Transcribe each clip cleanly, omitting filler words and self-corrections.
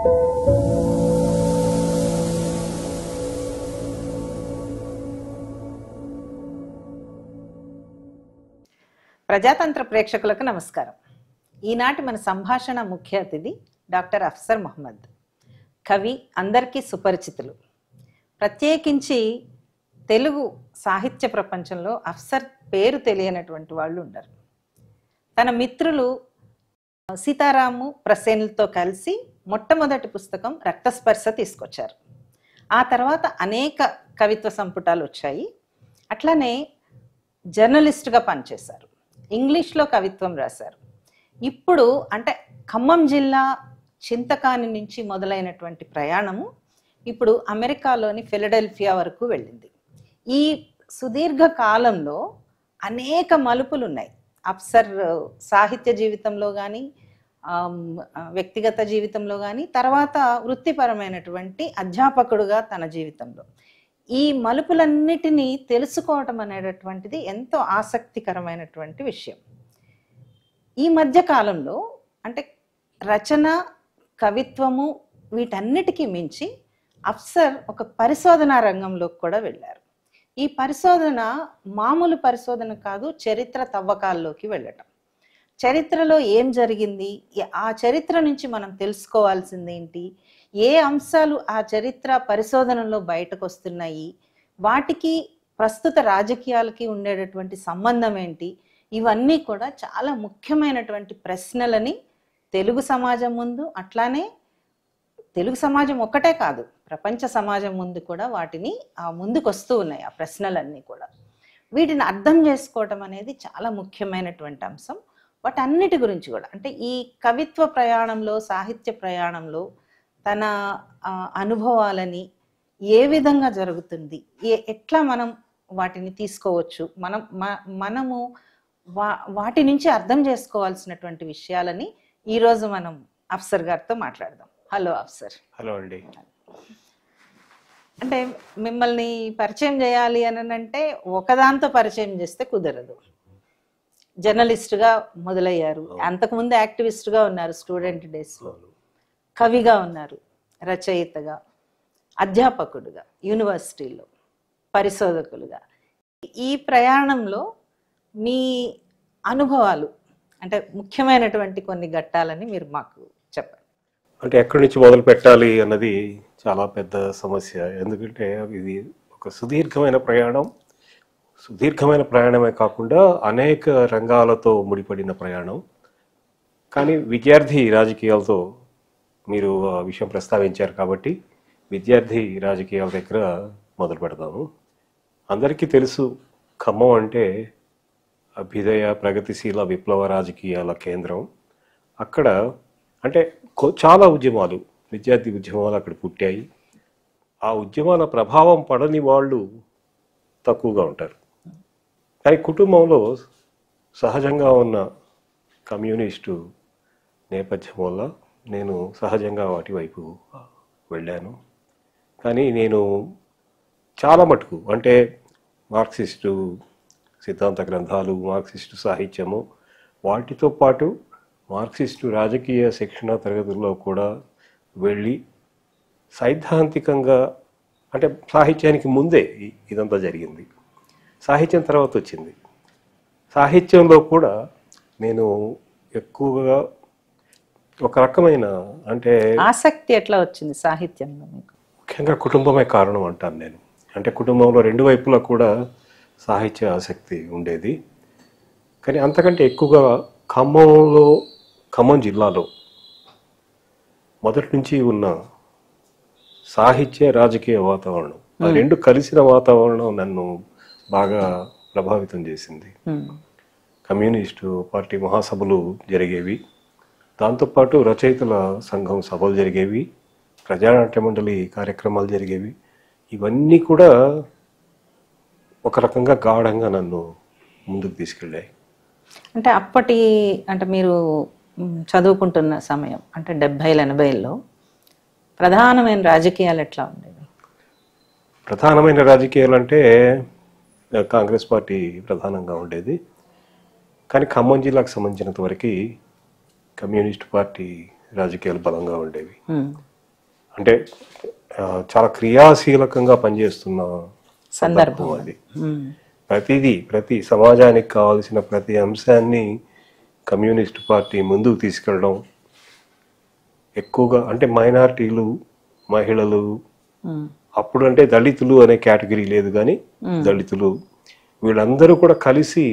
ప్రజాతంత్ర ప్రేక్షకులకు నమస్కారం. ఈనాటి మన సంభాషణ ముఖ్య అతిథి డాక్టర్ అఫ్సర్ మొహమ్మద్. కవి, అందరికీ సుపరిచితులు. ప్రత్యేకించి తెలుగు సాహిత్య ప్రపంచంలో అఫ్సర్ పేరు తెలియనటువంటి వాళ్ళు ఉండరు. తన మిత్రులు సీతారాము ప్రసేన్లతో కలిసి మొట్టమొదటి పుస్తకం రక్తస్పర్శ తీసుకొచ్చారు. ఆ తర్వాత అనేక కవిత్వ సంపుటాలు వచ్చాయి. అట్లానే జర్నలిస్ట్గా పనిచేశారు. ఇంగ్లీష్లో కవిత్వం రాశారు. ఇప్పుడు అంటే ఖమ్మం జిల్లా చింతకాని నుంచి మొదలైనటువంటి ప్రయాణము ఇప్పుడు అమెరికాలోని ఫిలడెల్ఫియా వరకు వెళ్ళింది. ఈ సుదీర్ఘ కాలంలో అనేక మలుపులు ఉన్నాయి. అఫ్సర్ సాహిత్య జీవితంలో కానీ, వ్యక్తిగత జీవితంలో కానీ, తర్వాత వృత్తిపరమైనటువంటి అధ్యాపకుడుగా తన జీవితంలో ఈ మలుపులన్నిటినీ తెలుసుకోవటం అనేటటువంటిది ఎంతో ఆసక్తికరమైనటువంటి విషయం. ఈ మధ్య కాలంలో అంటే రచన, కవిత్వము వీటన్నిటికీ మించి అఫ్సర్ ఒక పరిశోధనా రంగంలోకి కూడా వెళ్ళారు. ఈ పరిశోధన మామూలు పరిశోధన కాదు, చరిత్ర తవ్వకాల్లోకి వెళ్ళటం. చరిత్రలో ఏం జరిగింది, ఆ చరిత్ర నుంచి మనం తెలుసుకోవాల్సింది ఏంటి, ఏ అంశాలు ఆ చరిత్ర పరిశోధనలో బయటకు వస్తున్నాయి, వాటికి ప్రస్తుత రాజకీయాలకి ఉండేటటువంటి సంబంధం ఏంటి, ఇవన్నీ కూడా చాలా ముఖ్యమైనటువంటి ప్రశ్నలని తెలుగు సమాజం ముందు, అట్లానే తెలుగు సమాజం ఒక్కటే కాదు ప్రపంచ సమాజం ముందు కూడా వాటిని ముందుకు వస్తూ ఉన్నాయి ఆ ప్రశ్నలన్నీ కూడా. వీటిని అర్థం చేసుకోవటం అనేది చాలా ముఖ్యమైనటువంటి అంశం. వాటన్నిటి గురించి కూడా అంటే ఈ కవిత్వ ప్రయాణంలో, సాహిత్య ప్రయాణంలో తన అనుభవాలని ఏ విధంగా జరుగుతుంది, ఎట్లా మనం వాటిని తీసుకోవచ్చు, మనము వాటి నుంచి అర్థం చేసుకోవాల్సినటువంటి విషయాలని ఈరోజు మనం అఫ్సర్ గారితో మాట్లాడదాం. హలో అఫ్సర్. హలో అండి. అంటే మిమ్మల్ని పరిచయం చేయాలి అని అంటే ఒకదాంతో పరిచయం చేస్తే కుదరదు. జర్నలిస్ట్గా మొదలయ్యారు, అంతకుముందు యాక్టివిస్ట్గా ఉన్నారు స్టూడెంట్ డేస్లో, కవిగా ఉన్నారు, రచయితగా, అధ్యాపకుడుగా, యూనివర్సిటీలో పరిశోధకులుగా. ఈ ప్రయాణంలో మీ అనుభవాలు అంటే ముఖ్యమైనటువంటి కొన్ని ఘట్టాలని మీరు మాకు చెప్పండి. అంటే ఎక్కడి నుంచి మొదలు పెట్టాలి అన్నది చాలా పెద్ద సమస్య. ఎందుకంటే ఇది ఒక సుదీర్ఘమైన ప్రయాణమే కాకుండా అనేక రంగాలతో ముడిపడిన ప్రయాణం. కానీ విద్యార్థి రాజకీయాలతో మీరు ఆ విషయం ప్రస్తావించారు కాబట్టి విద్యార్థి రాజకీయాల దగ్గర మొదలు పెడతాము. అందరికీ తెలుసు, ఖమ్మం అంటే అభ్యుదయ, ప్రగతిశీల, విప్లవ రాజకీయాల కేంద్రం. అక్కడ అంటే చాలా ఉద్యమాలు, విద్యార్థి ఉద్యమాలు అక్కడ పుట్టాయి. ఆ ఉద్యమాల ప్రభావం పడని వాళ్ళు తక్కువగా ఉంటారు. కానీ కుటుంబంలో సహజంగా ఉన్న కమ్యూనిస్టు నేపథ్యం వల్ల నేను సహజంగా వాటి వైపు వెళ్ళాను. కానీ నేను చాలా మటుకు అంటే మార్క్సిస్టు సిద్ధాంత గ్రంథాలు, మార్క్సిస్టు సాహిత్యము, వాటితో పాటు మార్క్సిస్టు రాజకీయ శిక్షణ తరగతుల్లో కూడా వెళ్ళి సైద్ధాంతికంగా అంటే సాహిత్యానికి ముందే ఇదంతా జరిగింది. సాహిత్యం తర్వాత వచ్చింది. సాహిత్యంలో కూడా నేను ఎక్కువగా ఒక రకమైన అంటే ఆసక్తి ఎట్లా వచ్చింది సాహిత్యంలో మీకు? ముఖ్యంగా కుటుంబమే కారణం అంటాను నేను. అంటే కుటుంబంలో రెండు వైపులా కూడా సాహిత్య ఆసక్తి ఉండేది. కానీ అంతకంటే ఎక్కువగా ఖమ్మం జిల్లాలో మొదటి నుంచి ఉన్న సాహిత్య, రాజకీయ వాతావరణం, ఆ రెండు కలిసిన వాతావరణం నన్ను బాగా ప్రభావితం చేసింది. కమ్యూనిస్టు పార్టీ మహాసభలు జరిగేవి, దాంతోపాటు రచయితల సంఘం సభలు జరిగేవి, ప్రజానాట్య మండలి కార్యక్రమాలు జరిగేవి. ఇవన్నీ కూడా ఒక రకంగా గాఢంగా నన్ను ముందుకు తీసుకెళ్ళాయి. అంటే అప్పటి అంటే మీరు చదువుకుంటున్న సమయం అంటే 70s 80sలో ప్రధానమైన రాజకీయాలు ఎట్లా ఉండేవి? ప్రధానమైన రాజకీయాలు అంటే కాంగ్రెస్ పార్టీ ప్రధానంగా ఉండేది. కానీ ఖమ్మం జిల్లాకు సంబంధించినంత వరకు కమ్యూనిస్ట్ పార్టీ రాజకీయాలు బలంగా ఉండేవి. అంటే చాలా క్రియాశీలకంగా పనిచేస్తున్న సందర్భం అది. ప్రతి సమాజానికి కావాల్సిన ప్రతి అంశాన్ని కమ్యూనిస్ట్ పార్టీ ముందుకు తీసుకెళ్ళడం, ఎక్కువగా అంటే మైనారిటీలు, మహిళలు, అప్పుడు అంటే దళితులు అనే కేటగిరీ లేదు కానీ దళితులు వీళ్ళందరూ కూడా కలిసి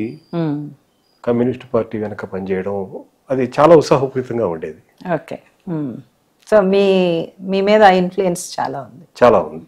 కమ్యూనిస్ట్ పార్టీ వెనక పనిచేయడం అది చాలా ఉత్సాహపూరితంగా ఉండేది. ఓకే. సో మీ మీద ఆ ఇన్ఫ్లుయెన్స్ చాలా ఉంది. చాలా ఉంది.